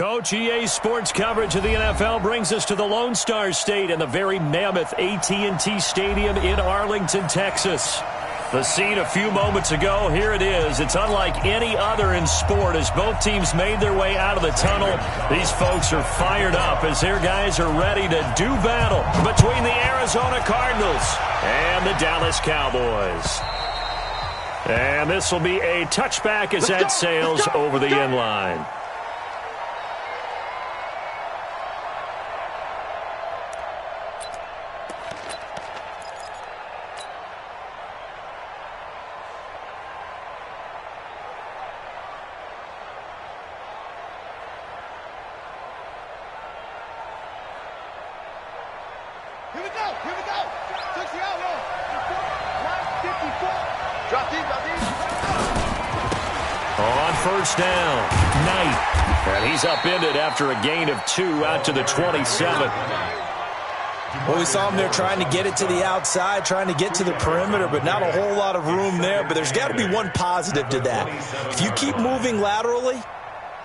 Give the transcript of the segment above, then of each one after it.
Coach, EA Sports coverage of the NFL brings us to the Lone Star State and the very mammoth AT&T Stadium in Arlington, Texas. The scene a few moments ago, here it is. It's unlike any other in sport as both teams made their way out of the tunnel. These folks are fired up as their guys are ready to do battle between the Arizona Cardinals and the Dallas Cowboys. And this will be a touchback as that sails over the end line. On first down, Knight. And he's upended after a gain of 2 out to the 27. Well, we saw him there trying to get it to the outside, trying to get to the perimeter, but not a whole lot of room there. But there's got to be one positive to that. If you keep moving laterally,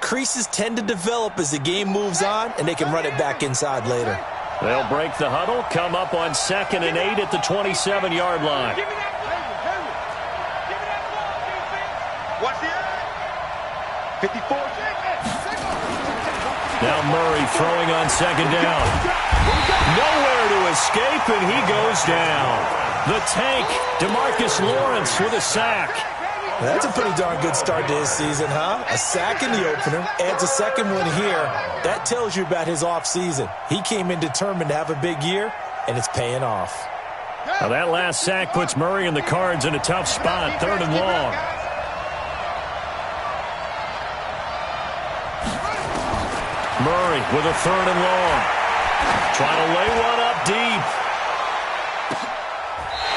creases tend to develop as the game moves on, and they can run it back inside later. They'll break the huddle, come up on 2nd and 8 at the 27-yard line. Now Murray throwing on 2nd down. Nowhere to escape, and he goes down. The tank, DeMarcus Lawrence with a sack. That's a pretty darn good start to his season, huh? A sack in the opener, adds a second one here. That tells you about his offseason. He came in determined to have a big year, and it's paying off. Now that last sack puts Murray and the Cards in a tough spot, 3rd and long. Murray with a 3rd and long. Trying to lay one up deep.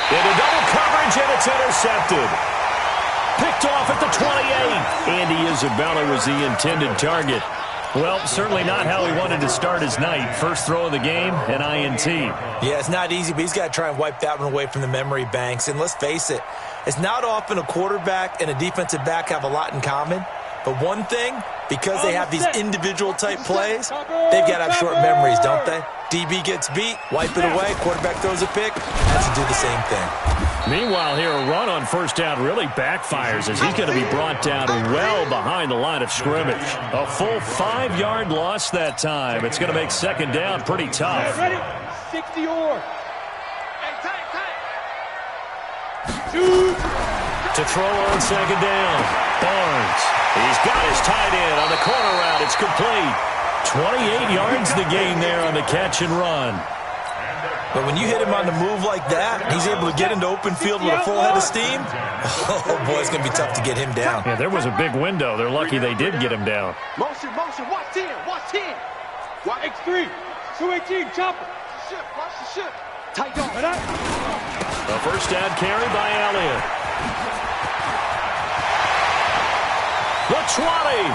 Into double coverage, and it's intercepted. Picked off at the 28. Andy Isabella was the intended target. Well, certainly not how he wanted to start his night. First throw of the game, an INT. Yeah, it's not easy, but he's got to try and wipe that one away from the memory banks. And let's face it, it's not often a quarterback and a defensive back have a lot in common. But one thing, because they have these individual type plays, they've got to have short memories, don't they? DB gets beat, wipe it away, quarterback throws a pick, has to do the same thing. Meanwhile, here a run on first down really backfires as he's going to be brought down well behind the line of scrimmage. A full 5-yard loss that time. It's going to make 2nd down pretty tough. Ready? 60-yard. To throw on 2nd down, Barnes. He's got his tight end on the corner route. It's complete. 28 yards the gain there on the catch and run. But when you hit him on the move like that, he's able to get into open field with a full head of steam. Oh, boy, it's going to be tough to get him down. Yeah, there was a big window. They're lucky they did get him down. Motion, watch 10, watch 10. Watch X3, 218, chopper. Watch the ship. Tight on. A first down carry by Elliott. The 20.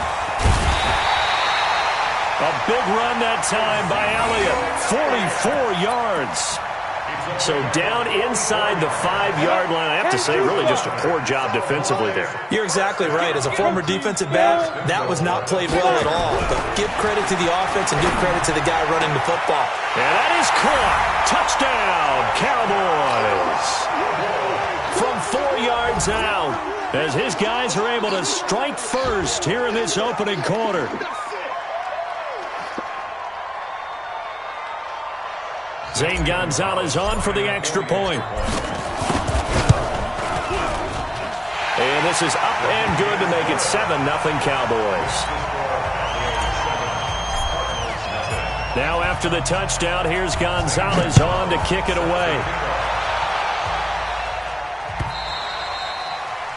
A big run that time by Elliott. 44 yards. So down inside the 5-yard line. I have to say, really just a poor job defensively there. You're exactly right. As a former defensive back, that was not played well at all. But give credit to the offense and give credit to the guy running the football. And that is caught. Touchdown, Cowboys. From 4 yards out, as his guys are able to strike first here in this opening quarter. Zane Gonzalez on for the extra point. And this is up and good to make it 7-0 Cowboys. Now after the touchdown, here's Gonzalez on to kick it away.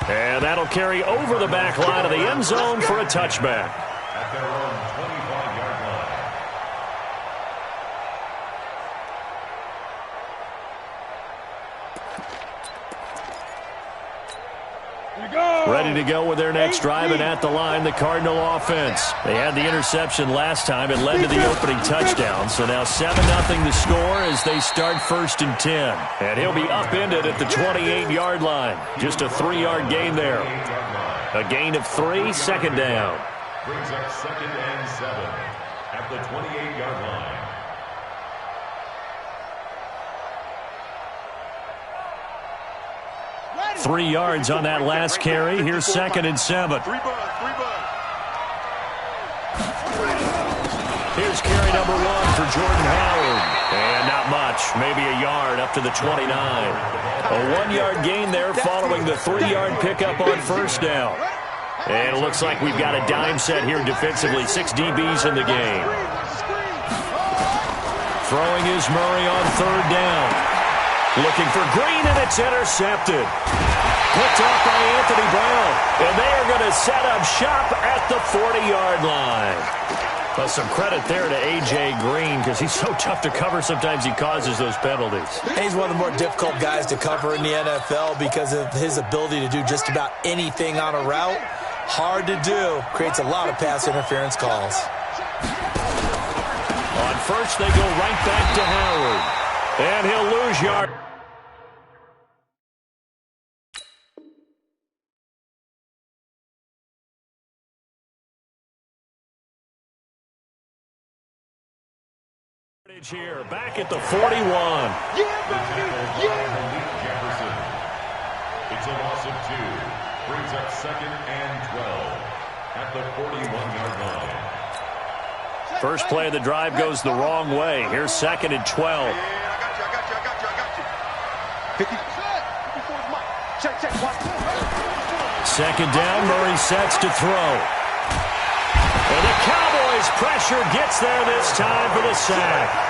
And that'll carry over the back line of the end zone for a touchback. Ready to go with their next drive, and at the line, the Cardinal offense. They had the interception last time. It led to the opening touchdown. So now 7-0 the score as they start 1st and 10. And he'll be upended at the 28-yard line. Just a 3-yard gain there. A gain of 3, 2nd down. brings up 2nd and 7 at the 28-yard line. Ready. 3 yards on that last carry. Here's 2nd and 7. Here's carry number 1 for Jordan Howard. And not much. Maybe a yard up to the 29. A 1-yard gain there following the 3-yard pickup on first down. And it looks like we've got a dime set here defensively. 6 DBs in the game. Throwing is Murray on 3rd down. Looking for Green, and it's intercepted. Picked off by Anthony Brown. And they are going to set up shop at the 40-yard line. Well, some credit there to A.J. Green because he's so tough to cover. Sometimes he causes those penalties. He's one of the more difficult guys to cover in the NFL because of his ability to do just about anything on a route. Hard to do. Creates a lot of pass interference calls. On first, they go right back to Howard. And he'll lose yard. Here, back at the 41. Yeah, baby! Jefferson. It's a loss of 2. Brings up 2nd and 12 at the 41-yard line. First play of the drive goes the wrong way. Here's 2nd and 12. I got you. Check. Second down, Murray sets to throw. And the Cowboys' pressure gets there this time for the sack.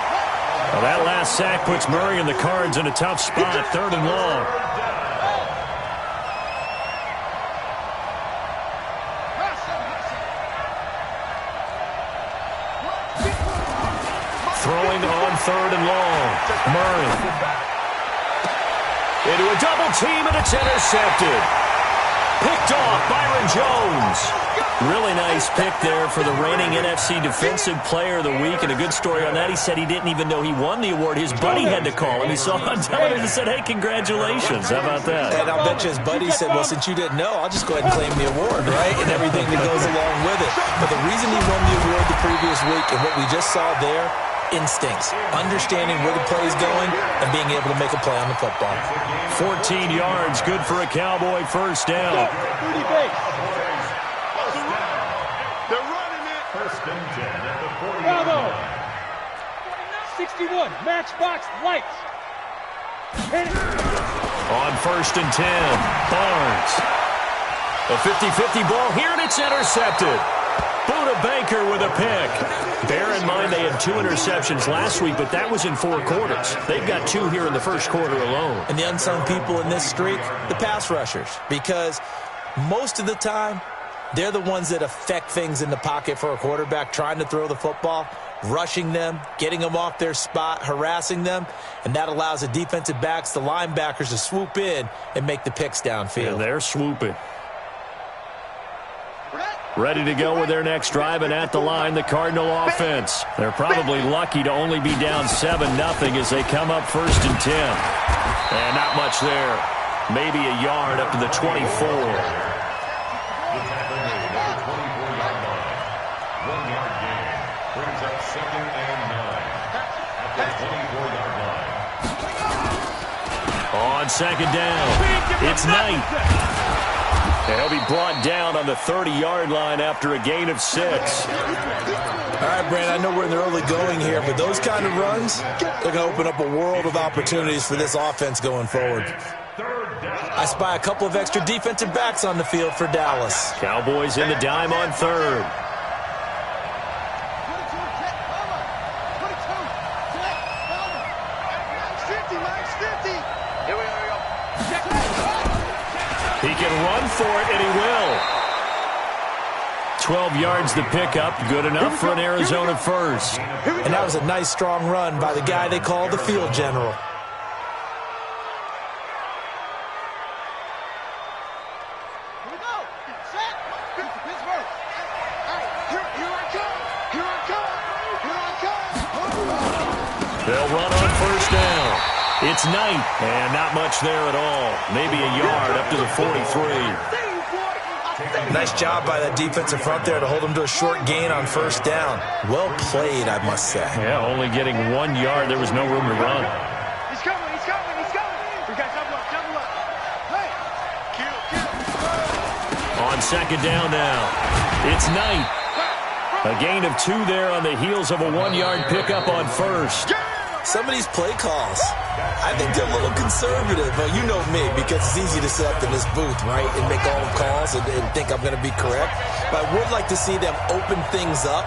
Well, that last sack puts Murray and the Cards in a tough spot, 3rd and long. Throwing on 3rd and long. Murray. Into a double team, and it's intercepted. Picked off, Byron Jones. Really nice pick there for the reigning NFC Defensive Player of the Week, and a good story on that. He said he didn't even know he won the award. His buddy had to call him. He saw on television and said, hey, congratulations. How about that? And I'll bet you his buddy said, well, since you didn't know, I'll just go ahead and claim the award, right? And everything that goes along with it. But the reason he won the award the previous week and what we just saw there, instincts, understanding where the play is going, and being able to make a play on the football. 14 yards, good for a Cowboy first down. They're running it. 1st and 10 at the 40. Bravo. 61, matchbox lights. Hit it. On 1st and 10, Barnes. A 50-50 ball here, and it's intercepted. Buda Baker with a pick. Bear in mind they had 2 interceptions last week, but that was in 4 quarters. They've got 2 here in the first quarter alone. And the unsung people in this streak, the pass rushers, because most of the time, they're the ones that affect things in the pocket for a quarterback, trying to throw the football, rushing them, getting them off their spot, harassing them, and that allows the defensive backs, the linebackers, to swoop in and make the picks downfield. And they're swooping. Ready to go with their next drive, and at the line, the Cardinal offense. They're probably lucky to only be down 7-0 as they come up 1st and 10. And not much there. Maybe a yard up to the 24. The tackle made at the 24-yard line. 1-yard gain. Brings up 2nd and 9 at the 24-yard line. On 2nd down, it's Knight. And he'll be brought down on the 30-yard line after a gain of 6. All right, Brandon, I know we're in the early going here, but those kind of runs, they're going to open up a world of opportunities for this offense going forward. I spy a couple of extra defensive backs on the field for Dallas. Cowboys in the dime on 3rd. He can run for it, and he will. 12 yards the pickup, good enough for an Arizona first. And that was a nice, strong run by the guy they call the field general. They'll run on first down. It's Knight, and not much there at all. Maybe a yard up to the 43. Nice job by that defensive front there to hold him to a short gain on first down. Well played, I must say. Yeah, only getting 1 yard. There was no room to run. He's coming, he's coming, he's coming. We got double up, double up. Hey, kill. On second down now, it's Knight. A gain of 2 there on the heels of a 1-yard pickup on first. Some of these play calls, I think they're a little conservative. Well, you know me, because it's easy to sit up in this booth, right, and make all the calls and think I'm going to be correct. But I would like to see them open things up,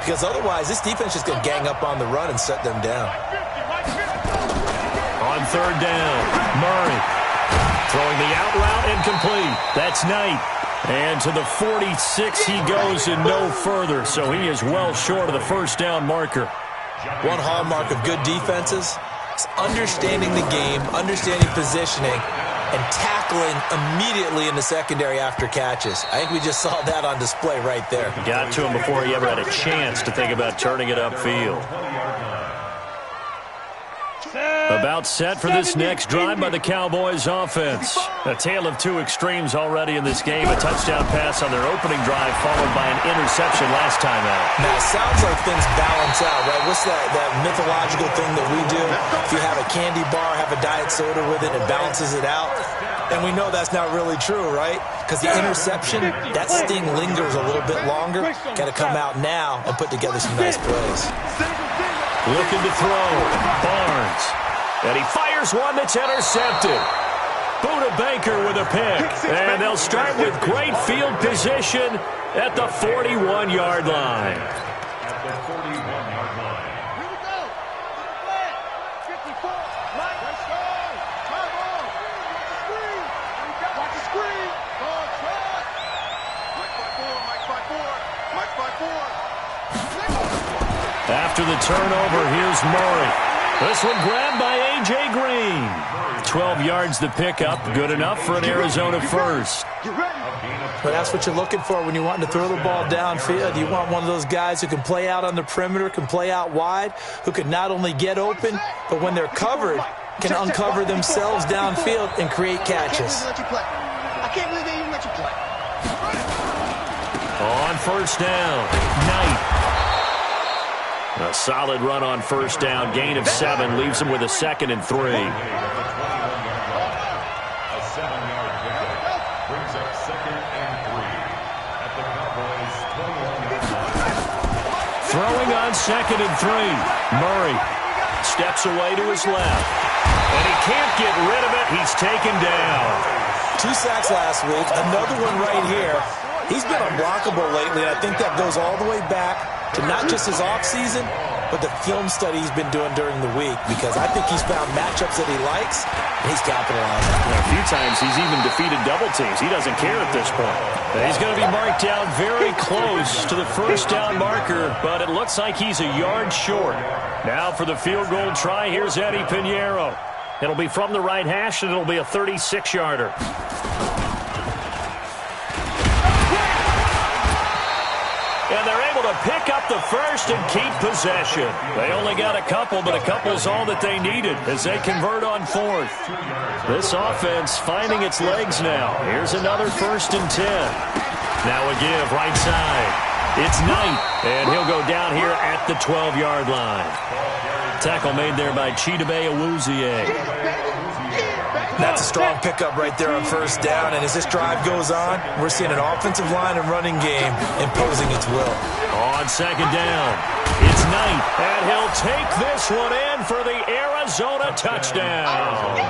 because otherwise this defense is going to gang up on the run and shut them down. On third down, Murray throwing the out route incomplete. That's Knight. And to the 46 he goes and no further, so he is well short of the first down marker. One hallmark of good defenses is understanding the game, understanding positioning, and tackling immediately in the secondary after catches. I think we just saw that on display right there. Got to him before he ever had a chance to think about turning it upfield. About set for this next drive by the Cowboys offense. A tale of 2 extremes already in this game. A touchdown pass on their opening drive followed by an interception last time out. Now, it sounds like things balance out, right? What's that mythological thing that we do? If you have a candy bar, have a diet soda with it, it balances it out. And we know that's not really true, right? Because the interception, that sting lingers a little bit longer. Got to come out now and put together some nice plays. Looking to throw. Barnes. And he fires one that's intercepted. Buda Baker with a pick. And they'll start with great field position at the 41-yard line. At the 41-yard line. Here we go. 54. Mike, let's go. Come on. Watch the screen. Ball track. Mike 5-4, Mike 5-4. Mike 5-4. After the turnover, here's Murray. This one grabbed by A.J. Green. 12 yards to pick up. Good enough for an Arizona first. But that's what you're looking for when you're wanting to throw the ball downfield. You want one of those guys who can play out on the perimeter, can play out wide, who can not only get open, but when they're covered, can uncover themselves downfield and create catches. I can't believe they even let you play. On first down, Knight. A solid run on first down. Gain of 7 leaves him with a 2nd and 3. A 7-yard pickup brings up 2nd and 3 at the Cowboys' 21-yard line. Throwing on 2nd and 3. Murray steps away to his left. And he can't get rid of it. He's taken down. 2 sacks last week. Another one right here. He's been unblockable lately, and I think that goes all the way back to not just his offseason, but the film study he's been doing during the week, because I think he's found matchups that he likes, and he's capitalizing. A few times he's even defeated double teams. He doesn't care at this point. He's going to be marked down very close to the first down marker, but it looks like he's a yard short. Now for the field goal try, here's Eddie Pinheiro. It'll be from the right hash, and it'll be a 36-yarder. And they're able to pick up the first and keep possession. They only got a couple, but a couple's all that they needed as they convert on 4th. This offense finding its legs now. Here's another 1st and 10. Now a give right side. It's Knight, and he'll go down here at the 12-yard line. Tackle made there by Chidobe Awuzie. That's a strong pickup right there on first down, and as this drive goes on, we're seeing an offensive line and running game imposing its will. On second down, it's Knight, and he'll take this one in for the Arizona touchdown.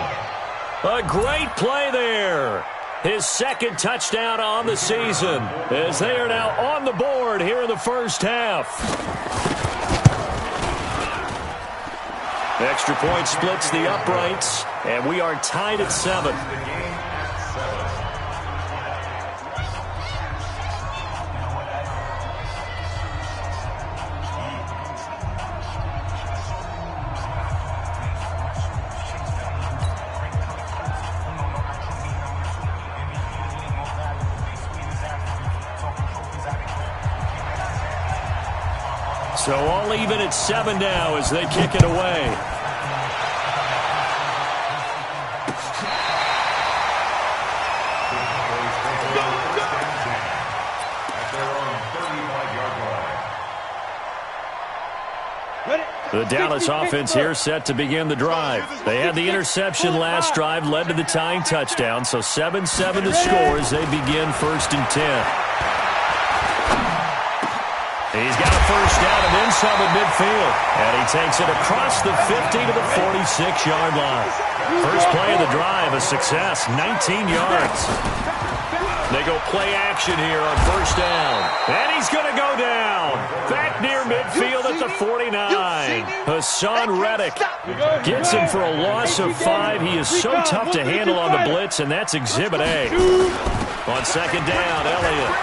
A great play there. His 2nd touchdown on the season, as they are now on the board here in the first half. Extra point splits the uprights, and we are tied at 7. So all even at 7 now as they kick it away. The Dallas offense here set to begin the drive. They had the interception last drive, led to the tying touchdown, so 7-7 the score as they begin 1st and 10. He's got a first down and inside the midfield, and he takes it across the 50 to the 46-yard line. First play of the drive, a success, 19 yards. They go play action here on first down. And he's going to go down. Back near midfield at the 49. Hassan Reddick gets him for a loss of 5. He is so tough to handle on the blitz, and that's Exhibit A. On second down, Elliott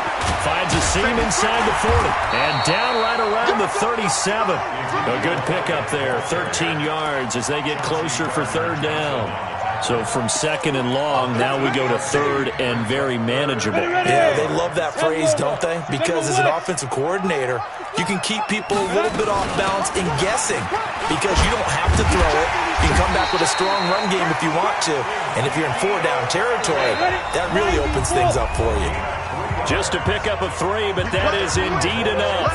finds a seam inside the 40. And down right around the 37. A good pickup there, 13 yards as they get closer for third down. So from second and long, now we go to third and very manageable. Yeah, they love that phrase, don't they? Because as an offensive coordinator, you can keep people a little bit off balance and guessing because you don't have to throw it. You can come back with a strong run game if you want to. And if you're in 4-down territory, that really opens things up for you. Just a pickup of 3, but that is indeed enough.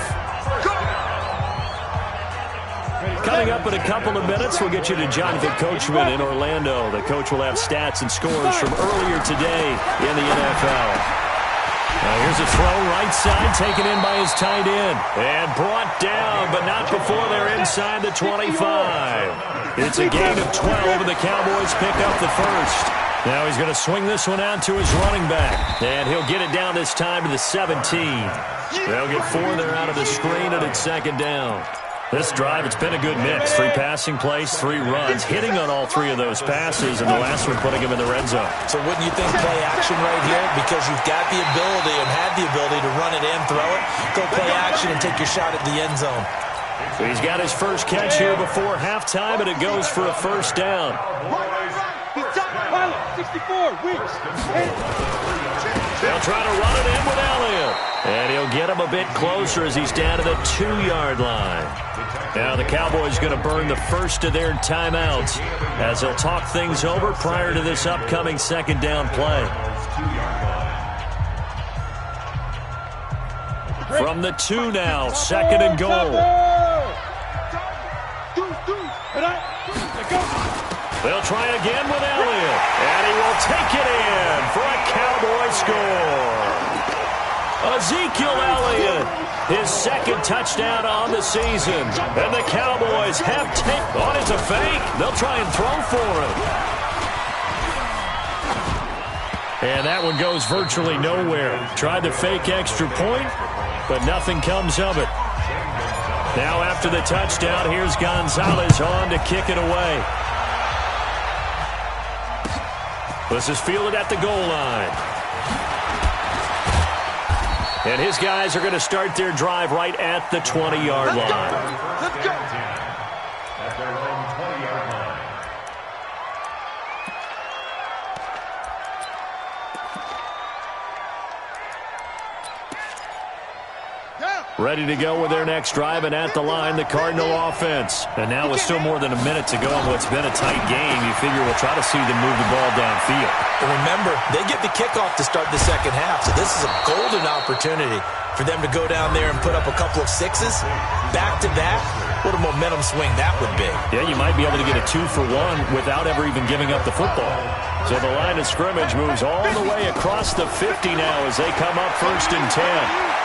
Coming up in a couple of minutes, we'll get you to Jonathan Coachman in Orlando. The coach will have stats and scores from earlier today in the NFL. Now here's a throw right side, taken in by his tight end. And brought down, but not before they're inside the 25. It's a gain of 12, and the Cowboys pick up the first. Now he's going to swing this one out to his running back. And he'll get it down this time to the 17. They'll get 4 there out of the screen, and it's second down. This drive, it's been a good mix. 3 passing plays, 3 runs, hitting on all 3 of those passes, and the last one putting him in the red zone. So wouldn't you think play action right here? Because you've got the ability and had the ability to run it and throw it. Go play action and take your shot at the end zone. So he's got his first catch here before halftime, and it goes for a first down. 64 weeks. They'll try to run it in with Elliott. And he'll get him a bit closer as he's down to the 2-yard line. Now the Cowboys going to burn the first of their timeouts as they'll talk things over prior to this upcoming second down play. From the 2 now, second and goal. They'll try again with Elliott, and he will take it in for a Cowboy score. Ezekiel Elliott, his second touchdown on the season. And the Cowboys have taken on. It's a fake. They'll try and throw for it. And that one goes virtually nowhere. Tried to fake extra point, but nothing comes of it. Now after the touchdown, here's Gonzalez on to kick it away. This is fielded at the goal line. And his guys are going to start their drive right at the 20-yard line. Let's go. At their own 20-yard line. Ready to go with their next drive, and at the line, the Cardinal offense. And now with still more than a minute to go in what's been a tight game, you figure we'll try to see them move the ball downfield. And remember, they get the kickoff to start the second half, so this is a golden opportunity for them to go down there and put up a couple of 6s back-to-back. What a momentum swing that would be. Yeah, you might be able to get a 2-for-1 without ever even giving up the football. So the line of scrimmage moves all the way across the 50 now as they come up 1st and 10.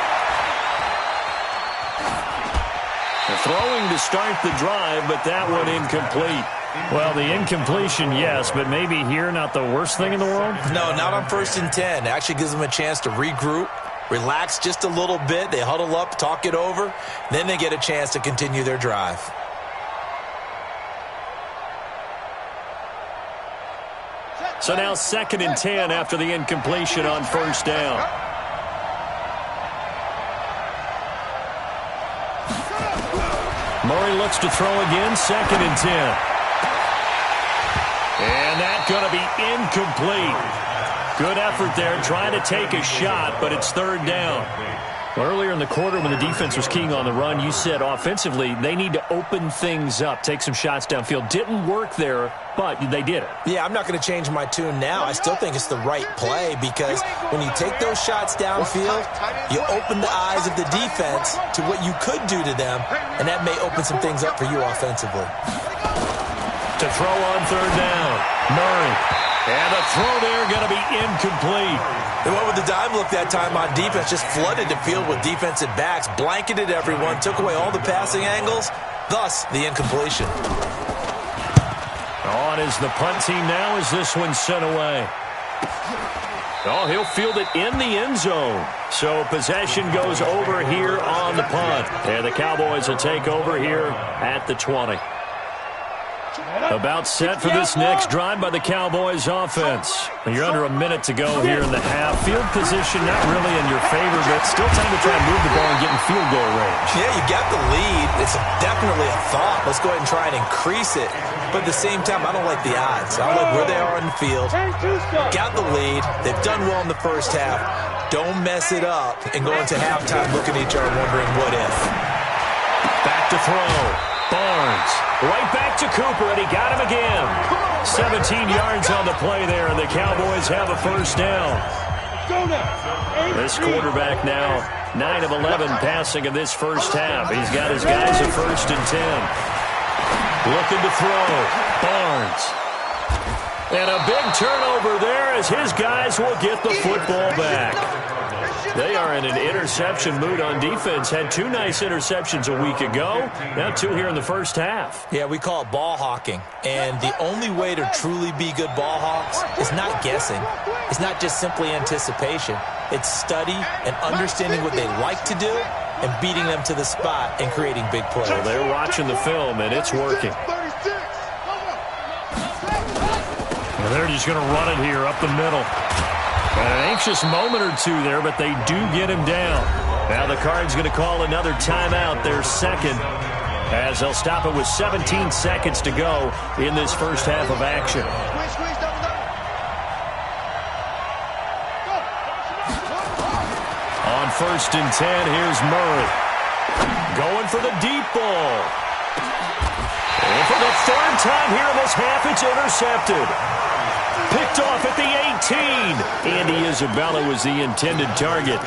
Throwing to start the drive, but that one incomplete. Well, the incompletion, yes, but maybe here not the worst thing in the world? No, not on 1st and 10. It actually gives them a chance to regroup, relax just a little bit. They huddle up, talk it over. Then they get a chance to continue their drive. So now 2nd and 10 after the incompletion on 1st down. Murray looks to throw again, 2nd and 10. And that's going to be incomplete. Good effort there, trying to take a shot, but it's 3rd down. Earlier in the quarter when the defense was keying on the run, you said offensively they need to open things up, take some shots downfield. Didn't work there, but they did it. Yeah, I'm not going to change my tune now. I still think it's the right play because when you take those shots downfield, you open the eyes of the defense to what you could do to them, and that may open some things up for you offensively. To throw on third down, Murray. And the throw there going to be incomplete. They went with the dime look that time on defense, just flooded the field with defensive backs, blanketed everyone, took away all the passing angles, thus the incompletion. On is the punt team now as this one's sent away. Oh, he'll field it in the end zone. So possession goes over here on the punt. And the Cowboys will take over here at the 20. About set for this next drive by the Cowboys offense. You're under a minute to go here in the half. Field position not really in your favor, but still time to try and move the ball and get in field goal range. Yeah, you got the lead. It's definitely a thought. Let's go ahead and try and increase it. But at the same time, I don't like the odds. I don't like where they are on the field. Got the lead. They've done well in the first half. Don't mess it up and go into halftime looking at each other wondering what if. Back to throw. Barnes, right back to Cooper, and he got him again. 17 yards on the play there, and the Cowboys have a first down. This quarterback now, 9 of 11 passing in this first half. He's got his guys at 1st and 10. Looking to throw. Barnes. And a big turnover there as his guys will get the football back. They are in an interception mood on defense. Had 2 nice interceptions a week ago. Now 2 here in the first half. Yeah, we call it ball hawking. And the only way to truly be good ball hawks is not guessing. It's not just simply anticipation. It's study and understanding what they like to do and beating them to the spot and creating big plays. Well, they're watching the film, and it's working. And they're just going to run it here up the middle. An anxious moment or 2 there, but they do get him down. Now the Cards going to call another timeout, their second, as they'll stop it with 17 seconds to go in this first half of action. On 1st and 10, here's Murray. Going for the deep ball. And for the 3rd time here in this half, it's intercepted. Picked off at the 18. Andy Isabella was the intended target.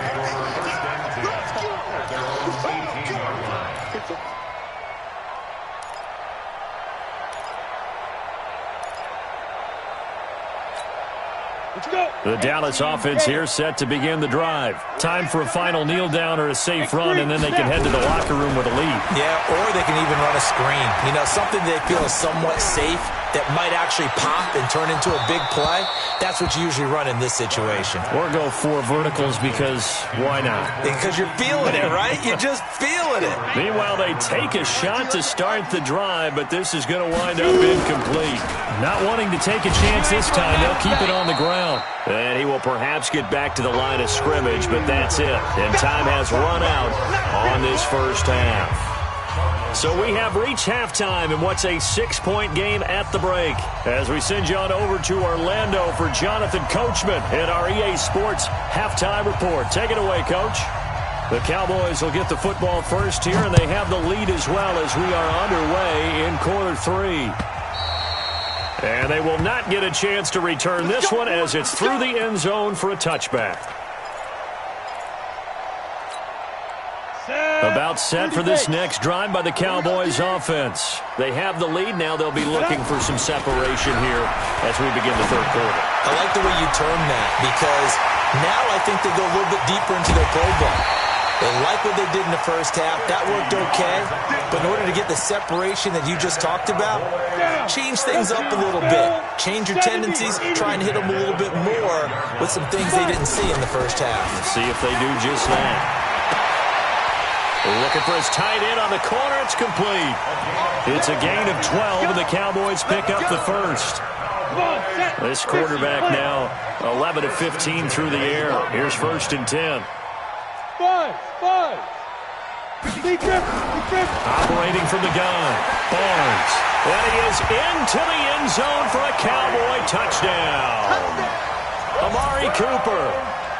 The Dallas offense here set to begin the drive. Time for a final kneel down or a safe run, and then they can head to the locker room with a lead. Yeah, or they can even run a screen. You know, something they feel is somewhat safe that might actually pop and turn into a big play. That's what you usually run in this situation. Or go 4 verticals because why not? Because you're feeling it, right? You're just feeling it. Meanwhile, they take a shot to start the drive, but this is going to wind up incomplete. Not wanting to take a chance this time, they'll keep it on the ground. And he will perhaps get back to the line of scrimmage, but that's it. And time has run out on this first half. So we have reached halftime in what's a 6-point game at the break. As we send you on over to Orlando for Jonathan Coachman in our EA Sports Halftime Report. Take it away, Coach. The Cowboys will get the football first here, and they have the lead as well as we are underway in quarter 3. And they will not get a chance to return this one as it's through the end zone for a touchback. About set for this next drive by the Cowboys offense. They have the lead. Now they'll be looking for some separation here as we begin the third quarter. I like the way you term that because now I think they go a little bit deeper into their playbook. They like what they did in the first half. That worked okay. But in order to get the separation that you just talked about, change things up a little bit. Change your tendencies. Try and hit them a little bit more with some things they didn't see in the first half. Let's see if they do just that. Looking for his tight end on the corner. It's complete. It's a gain of 12, and the Cowboys pick up the first. This quarterback now 11 of 15 through the air. Here's 1st and 10. Operating from the gun. Barnes. And he is into the end zone for a Cowboy touchdown. Amari Cooper,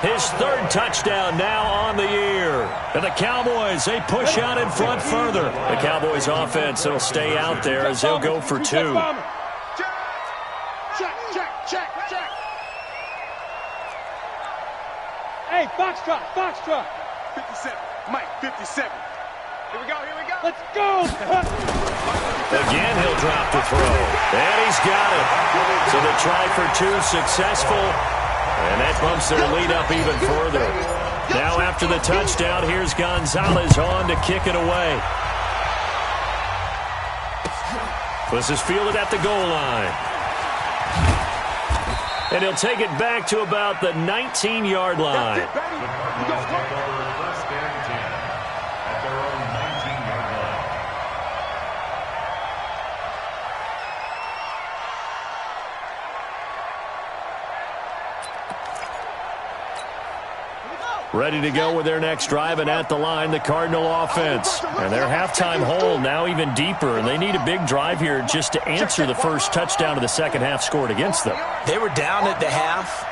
his 3rd touchdown now on the year. And the Cowboys, they push out in front further. The Cowboys offense, it'll stay out there as they'll go for 2. Check. Hey, Foxtrot. 57. Mike, 57. Here we go. Let's go. Again, he'll drop the throw. And he's got it. So the try for 2 successful. And that bumps their lead up even further. Now after the touchdown, here's Gonzalez on to kick it away. This is fielded at the goal line. And he'll take it back to about the 19-yard line. Ready to go with their next drive, and at the line, the Cardinal offense. And their halftime hole now even deeper, and they need a big drive here just to answer the first touchdown of the second half scored against them. They were down at the half.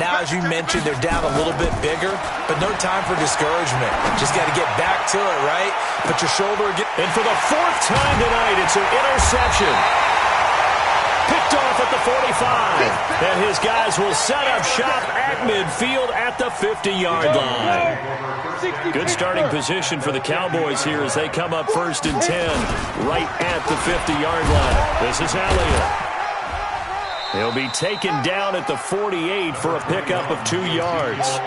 Now, as you mentioned, they're down a little bit bigger, but no time for discouragement. Just got to get back to it, right? Put your shoulder again. And for the 4th time tonight, it's an interception. Picked off at the 45. And his guys will set up shop at midfield at the 50-yard line. Good starting position for the Cowboys here as they come up 1st and 10 right at the 50-yard line. This is Elliott. He'll be taken down at the 48 for a pickup of 2 yards.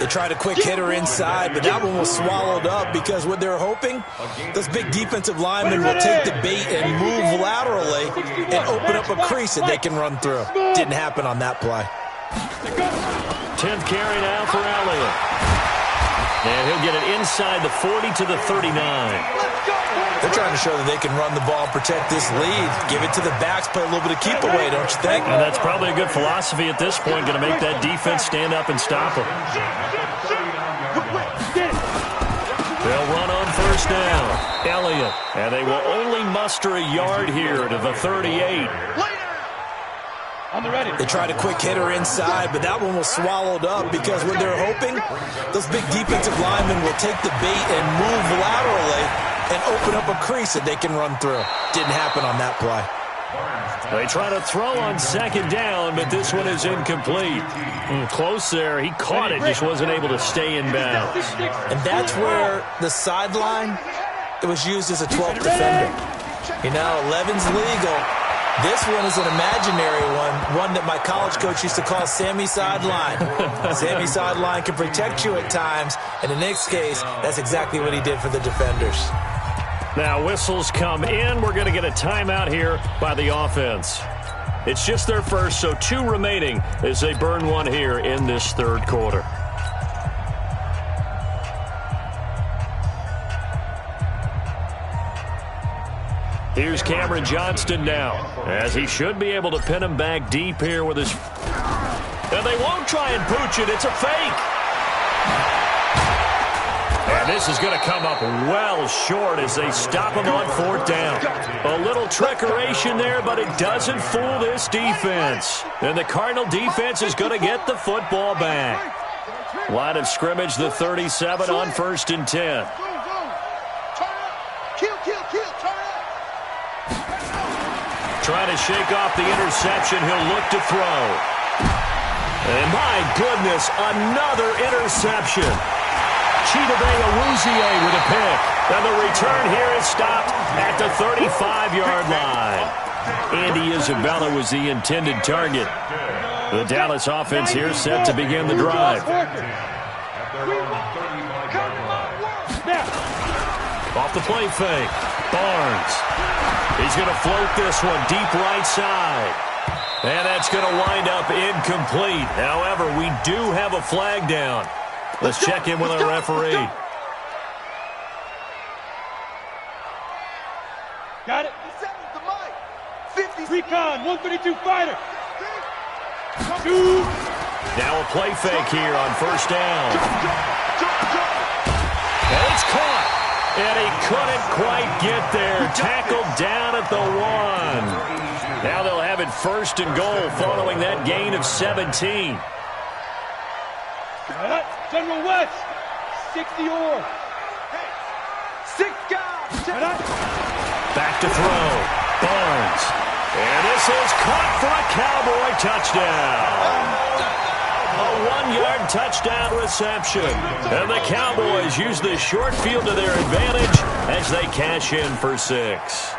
They tried a quick hitter inside, but that one was swallowed up because what they're hoping, those big defensive linemen will take the bait and move laterally and open up a crease that they can run through. Didn't happen on that play. 10th carry now for Elliott. And he'll get it inside the 40 to the 39. They're trying to show that they can run the ball, protect this lead, give it to the backs, play a little bit of keep away, don't you think? And that's probably a good philosophy at this point, going to make that defense stand up and stop them. They'll run on 1st down. Elliott, and they will only muster a yard here to the 38. They tried a quick hitter inside, but that one was swallowed up because what they're hoping, those big defensive linemen will take the bait and move laterally and open up a crease that they can run through. Didn't happen on that play. They try to throw on 2nd down, but this one is incomplete. Close there. He caught it, just wasn't able to stay in bounds. And that's where the sideline, it was used as a 12th defender. You know, 11's legal. This one is an imaginary one that my college coach used to call Sammy Sideline. Sammy Sideline can protect you at times, and in this case, that's exactly what he did for the defenders. Now whistles come in. We're going to get a timeout here by the offense. It's just their first, so 2 remaining as they burn one here in this 3rd quarter. Here's Cameron Johnston now, as he should be able to pin him back deep here with his... And they won't try and pooch it. It's a fake. And this is going to come up well short as they stop him on 4th down. A little trickeration there, but it doesn't fool this defense. And the Cardinal defense is going to get the football back. Line of scrimmage, the 37 on 1st and 10. Trying to shake off the interception. He'll look to throw. And my goodness, another interception. Chidobe Awuzie with a pick. And the return here is stopped at the 35-yard line. Andy Isabella was the intended target. The Dallas offense here set to begin the drive. Off the play fake. Barnes. He's going to float this one deep right side. And that's going to wind up incomplete. However, we do have a flag down. Let's check in with our referee. Got it. Recon, 132 fighter. 2. Now a play fake here on 1st down. And it's caught. And he couldn't quite get there. Tackled down at the 1. Now they'll have it 1st and goal following that gain of 17. General West, 60 or. 6 guys. Back to throw. Barnes. And this is caught for a Cowboy touchdown. A 1-yard touchdown reception. And the Cowboys use the short field to their advantage as they cash in for 6.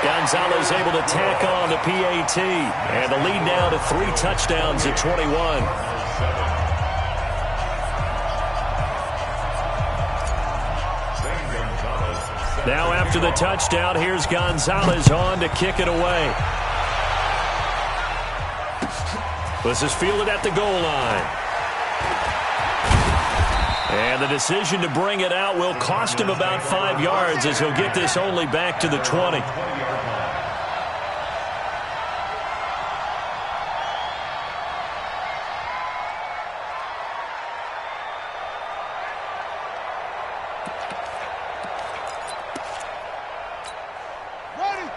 Gonzalez able to tack on to PAT. And the lead now to 3 touchdowns at 21. Now after the touchdown, here's Gonzalez on to kick it away. This is fielded at the goal line. And the decision to bring it out will cost him about 5 yards as he'll get this only back to the 20.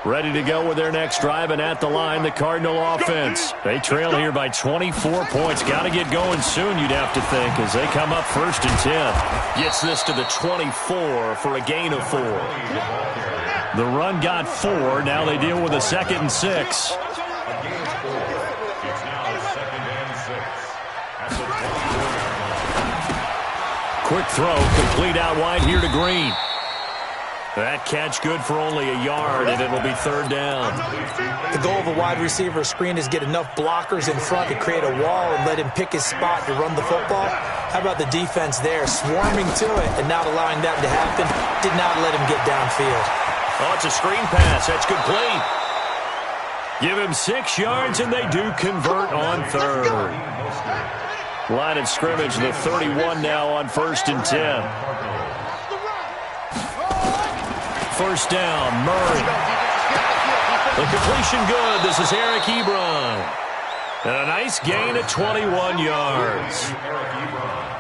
Ready to go with their next drive, and at the line, the Cardinal offense. They trail here by 24 points. Got to get going soon, you'd have to think, as they come up 1st and 10. Gets this to the 24 for a gain of 4. The run got 4. Now they deal with a 2nd and 6. Quick throw, complete out wide here to Green. That catch good for only a yard, and it'll be 3rd down. The goal of a wide receiver screen is get enough blockers in front to create a wall and let him pick his spot to run the football. How about the defense there, swarming to it and not allowing that to happen? Did not let him get downfield. Oh, it's a screen pass. That's complete. Give him 6 yards, and they do convert on 3rd. Line of scrimmage, the 31 now on 1st and 10. 1st down, Murray. The completion good. This is Eric Ebron. And a nice gain of 21 yards.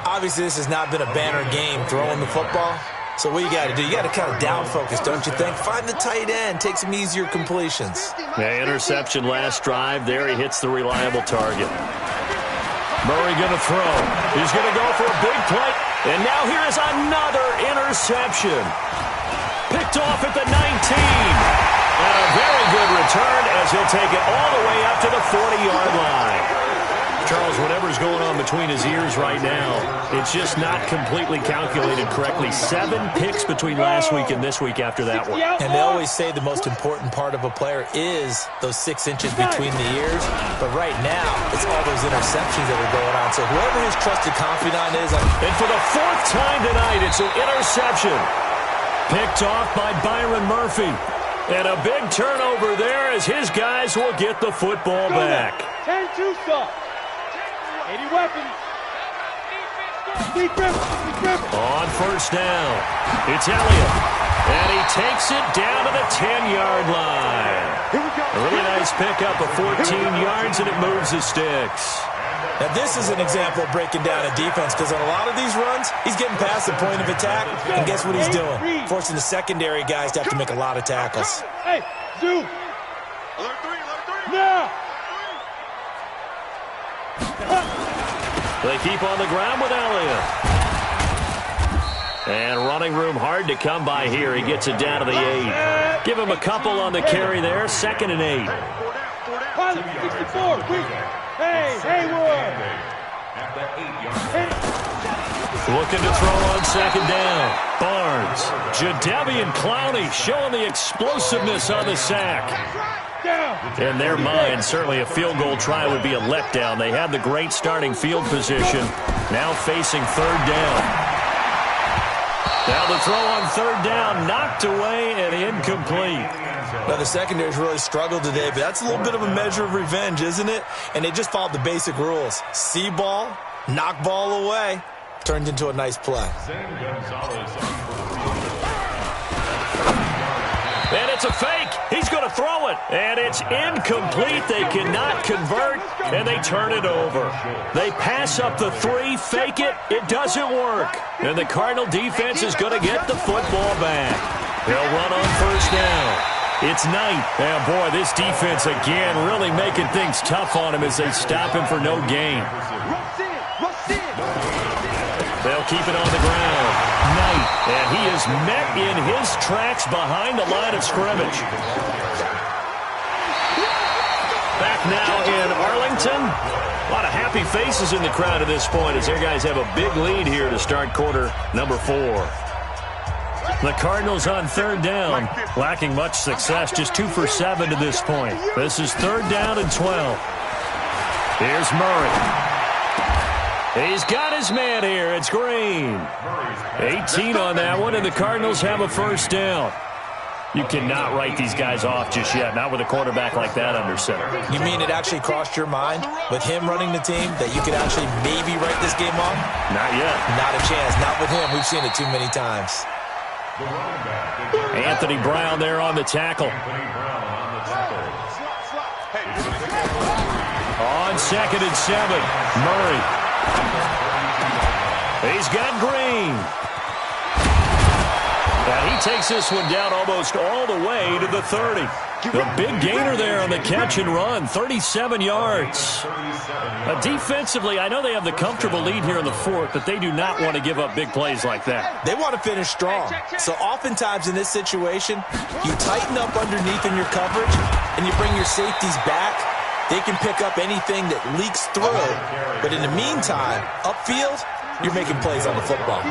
Obviously, this has not been a banner game throwing the football. So what you got to do, you got to kind of down focus, don't you think? Find the tight end, take some easier completions. Yeah, interception last drive. There he hits the reliable target. Murray going to throw. He's going to go for a big play. And now here is another interception. Picked off at the 19. And a very good return as he'll take it all the way up to the 40-yard line. Charles, whatever's going on between his ears right now, it's just not completely calculated correctly. 7 picks between last week and this week after that one. And they always say the most important part of a player is those 6 inches between the ears. But right now, it's all those interceptions that are going on. So whoever his trusted confidant is. And for the 4th time tonight, it's an interception. Picked off by Byron Murphy. And a big turnover there as his guys will get the football back. 10-2 stop. 80 weapons. On 1st down, it's Elliott. And he takes it down to the 10-yard line. A really nice pickup of 14 yards, and it moves the sticks. Now, this is an example of breaking down a defense because on a lot of these runs, he's getting past the point of attack, and guess what he's doing? Forcing the secondary guys to have to make a lot of tackles. Hey, zoom. Alert 3. Now. They keep on the ground with Elliott. And running room hard to come by here. He gets it down to the 8. Give him a couple on the carry there. 2nd and 8. Pilot 64, quick. Hey, Haywood. Looking to throw on 2nd down. Barnes. Jadeveon Clowney showing the explosiveness on the sack. In their mind, certainly a field goal try would be a letdown. They had the great starting field position. Now facing 3rd down. Now the throw on 3rd down, knocked away and incomplete. Now, the secondary's really struggled today, but that's a little bit of a measure of revenge, isn't it? And they just followed the basic rules. See ball, knock ball away. Turned into a nice play. And it's a fake. He's going to throw it. And it's incomplete. They cannot convert, and they turn it over. They pass up the 3, fake it. It doesn't work. And the Cardinal defense is going to get the football back. They'll run on 1st down. It's Knight. And boy, this defense again really making things tough on him as they stop him for no gain. They'll keep it on the ground. Knight, and he is met in his tracks behind the line of scrimmage. Back now in Arlington. A lot of happy faces in the crowd at this point as their guys have a big lead here to start quarter number 4. The Cardinals on third down, lacking much success, just 2 for 7 to this point. This is third down and 12. Here's Murray. He's got his man here. It's Green. 18 on that one, and the Cardinals have a first down. You cannot write these guys off just yet, not with a quarterback like that under center. You mean it actually crossed your mind with him running the team that you could actually maybe write this game off? Not yet. Not a chance. Not with him. We've seen it too many times. Anthony Brown there on the tackle. On 2nd and 7, Murray. He's got Green. And he takes this one down almost all the way to the 30. The big gainer there on the catch and run, 37 yards. Defensively, I know they have the comfortable lead here in the 4th, but they do not want to give up big plays like that. They want to finish strong. So oftentimes in this situation, you tighten up underneath in your coverage, and you bring your safeties back. They can pick up anything that leaks through. But in the meantime, upfield, you're making plays on the football.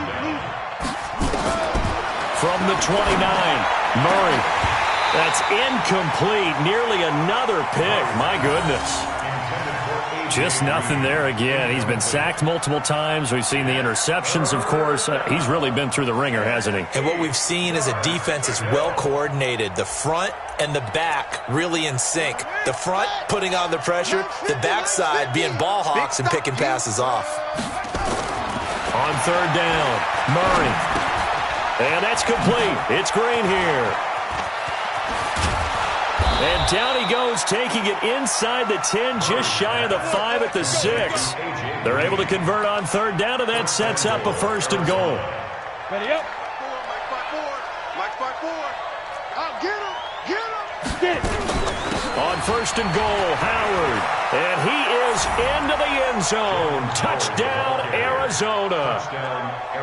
From the 29, Murray. That's incomplete. Nearly another pick. My goodness. Just nothing there again. He's been sacked multiple times. We've seen the interceptions, of course. He's really been through the ringer, hasn't he? And what we've seen is a defense that's well coordinated. The front and the back really in sync. The front putting on the pressure. The backside being ball hawks and picking passes off. On third down, Murray. And that's complete. It's Green here. And down he goes, taking it inside the 10, just shy of the 5 at the 6. They're able to convert on third down, and that sets up a first and goal. Ready up. Mike 5-4. I'll get him. Get him. On first and goal, Howard. And he is into the end zone. Touchdown, Arizona.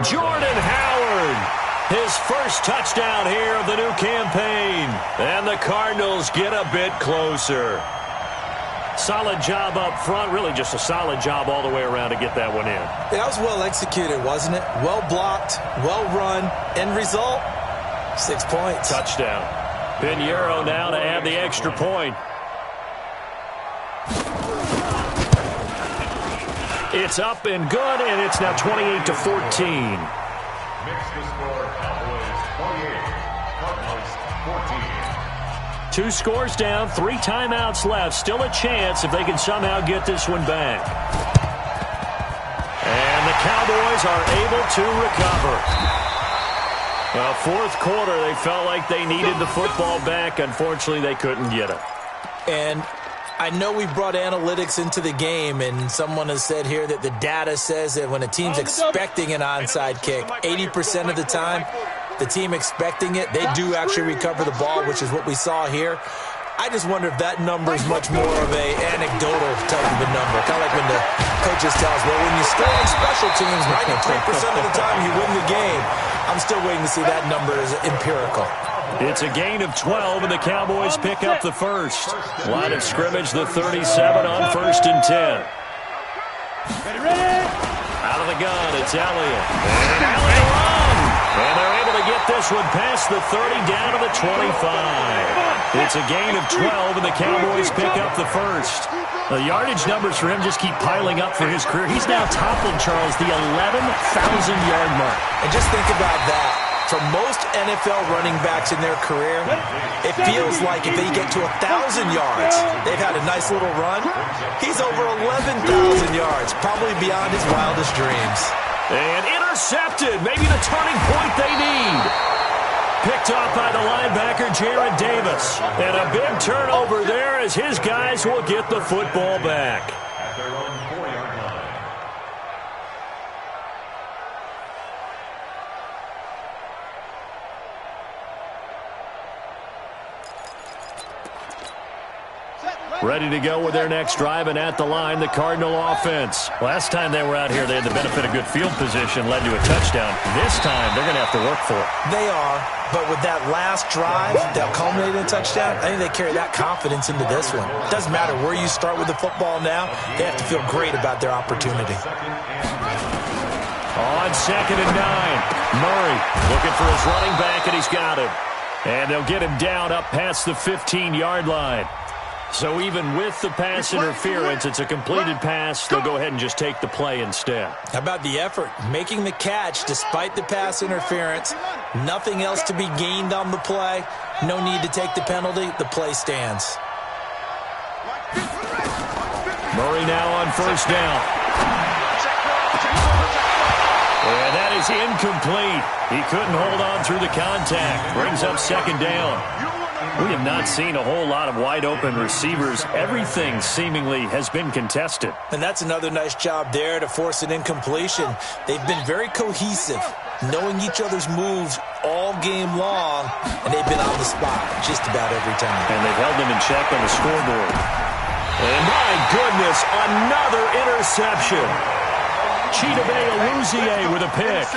Jordan Howard. His first touchdown here of the new campaign. And the Cardinals get a bit closer. Solid job up front. Really just a solid job all the way around to get that one in. That was well executed, wasn't it? Well blocked, well run. End result, 6 points. Touchdown. Pinheiro now to add the extra point. It's up and good, and it's now 28-14. Mix the score, Cowboys 28, Cardinals 14. 2 scores down, 3 timeouts left. Still a chance if they can somehow get this one back. And the Cowboys are able to recover. Well, 4th quarter, they felt like they needed the football back. Unfortunately, they couldn't get it. And I know we brought analytics into the game, and someone has said here that the data says that when a team's expecting an onside kick, 80% of the time, the team expecting it, they do actually recover the ball, which is what we saw here. I just wonder if that number is much more of a anecdotal type of a number. Kind of like when the coaches tell us, well, when you score on special teams, 93% of the time you win the game. I'm still waiting to see that number as empirical. It's a gain of 12, and the Cowboys pick up the first. Line of scrimmage, the 37 on first and 10. Out of the gun, it's Elliott. And Elliott run! And they're able to get this one past the 30 down to the 25. It's a gain of 12, and the Cowboys pick up the first. The yardage numbers for him just keep piling up for his career. He's now toppled, Charles, the 11,000-yard mark. And just think about that. For most NFL running backs in their career, it feels like if they get to 1,000 yards, they've had a nice little run. He's over 11,000 yards, probably beyond his wildest dreams. And intercepted, maybe the turning point they need. Picked off by the linebacker, Jared Davis. And a big turnover there as his guys will get the football back. At their own 4-yard line. Set, right. Ready to go with their next drive, and at the line, the Cardinal offense. Last time they were out here, they had the benefit of good field position, led to a touchdown. This time, they're going to have to work for it. They are, but with that last drive that culminated in a touchdown, I think they carry that confidence into this one. It doesn't matter where you start with the football now. They have to feel great about their opportunity. On 2nd and 9, Murray looking for his running back, and he's got him. And they'll get him down up past the 15-yard line. So even with the pass interference, it's a completed pass. They'll go ahead and just take the play instead. How about the effort? Making the catch despite the pass interference. Nothing else to be gained on the play. No need to take the penalty. The play stands. Murray now on 1st down. And that is incomplete. He couldn't hold on through the contact. Brings up 2nd down. We have not seen a whole lot of wide-open receivers. Everything seemingly has been contested. And that's another nice job there to force an incompletion. They've been very cohesive, knowing each other's moves all game long, and they've been on the spot just about every time. And they've held them in check on the scoreboard. And my goodness, another interception. Chidobe Awuzie with a pick.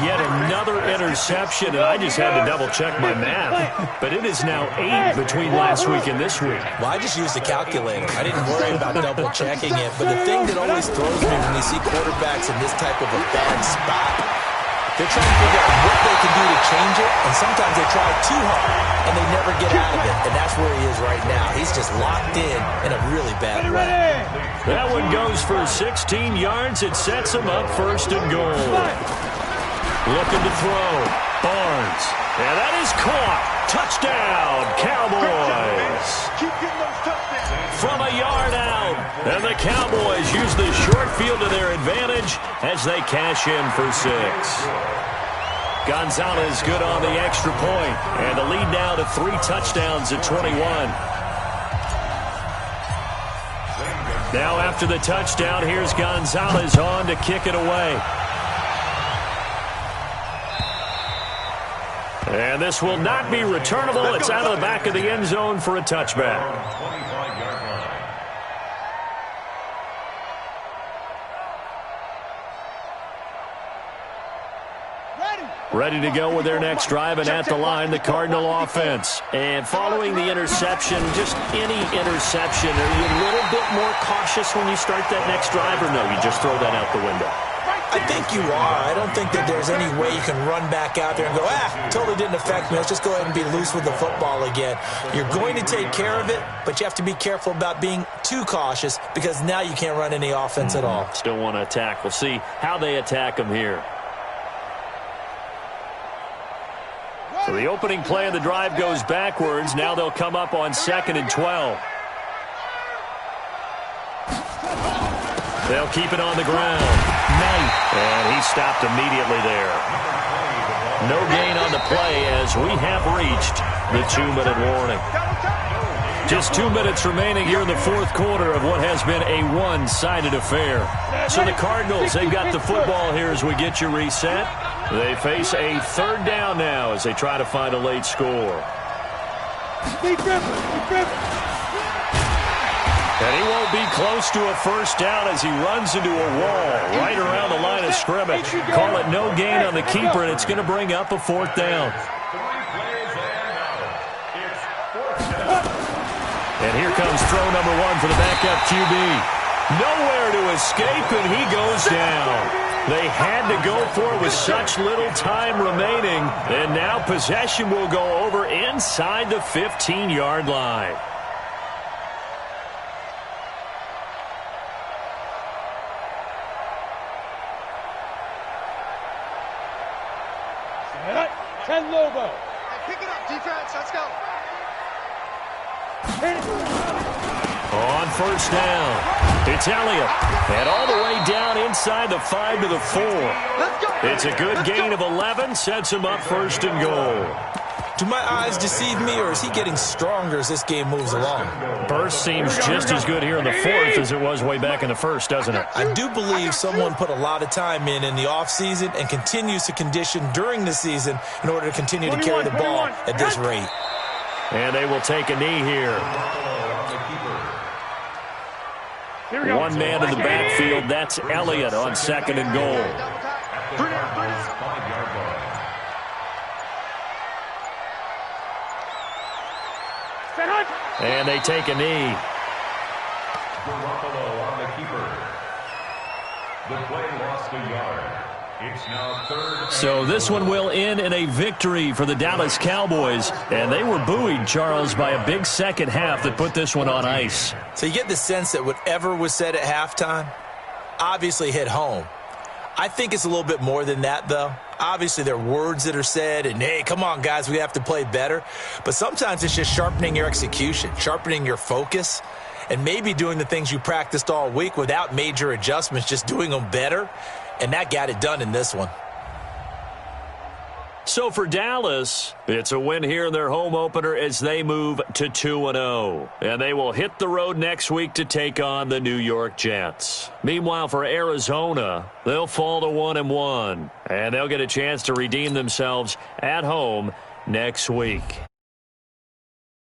Yet another interception, and I just had to double-check my math. But it is now 8 between last week and this week. Well, I just used a calculator. I didn't worry about double-checking it. But the thing that always throws me when you see quarterbacks in this type of a bad spot, they're trying to figure out what they can do to change it, and sometimes they try too hard, and they never get out of it. And that's where he is right now. He's just locked in a really bad way. That one goes for 16 yards. It sets him up 1st and goal. Looking to throw. Barnes. And that is caught. Touchdown, Cowboys. From a yard out. And the Cowboys use the short field to their advantage as they cash in for 6. Gonzalez good on the extra point. And the lead now to 3 touchdowns at 21. Now after the touchdown, here's Gonzalez on to kick it away. And this will not be returnable. It's out of the back of the end zone for a touchback. Ready to go with their next drive, and at the line, the Cardinal offense. And following the interception, just any interception, are you a little bit more cautious when you start that next drive, or no, you just throw that out the window? I think you are. I don't think that there's any way you can run back out there and go, totally didn't affect me. Let's just go ahead and be loose with the football again. You're going to take care of it, but you have to be careful about being too cautious because now you can't run any offense at all. Still want to attack. We'll see how they attack them here. So the opening play of the drive goes backwards. Now they'll come up on 2nd and 12. They'll keep it on the ground. Knight. And he stopped immediately there. No gain on the play as we have reached the 2-minute warning. Just 2 minutes remaining here in the 4th quarter of what has been a one-sided affair. So the Cardinals, they've got the football here as we get you reset. They face a 3rd down now as they try to find a late score. And he won't be close to a 1st down as he runs into a wall right around the line of scrimmage. Call it no gain on the keeper, and it's going to bring up a 4th down. And here comes throw number 1 for the backup QB. Nowhere to escape, and he goes down. They had to go for it with such little time remaining. And now possession will go over inside the 15-yard line. Set. 10 Lobo. Hey, pick it up, defense. Let's go. On 1st down, it's Elliott. And all the way down inside the 5 to the 4. It's a good gain of 11, sets him up 1st and goal. Do my eyes deceive me, or is he getting stronger as this game moves along? Burst seems just as good here in the 4th as it was way back in the 1st, doesn't it? I do believe someone put a lot of time in the offseason and continues to condition during the season in order to continue to carry the ball at this rate. And they will take a knee here. One man in the backfield. That's Elliott on 2nd and goal. At the 5-yard line. And they take a knee. Garoppolo on the keeper. The play lost a yard. It's now 3rd. So this one will end in a victory for the Dallas Cowboys. And they were buoyed, Charles, by a big second half that put this one on ice. So you get the sense that whatever was said at halftime obviously hit home. I think it's a little bit more than that, though. Obviously, there are words that are said, and, hey, come on, guys, we have to play better. But sometimes it's just sharpening your execution, sharpening your focus, and maybe doing the things you practiced all week without major adjustments, just doing them better. And that got it done in this one. So for Dallas, it's a win here in their home opener as they move to 2-0. And they will hit the road next week to take on the New York Jets. Meanwhile, for Arizona, they'll fall to 1-1. And they'll get a chance to redeem themselves at home next week.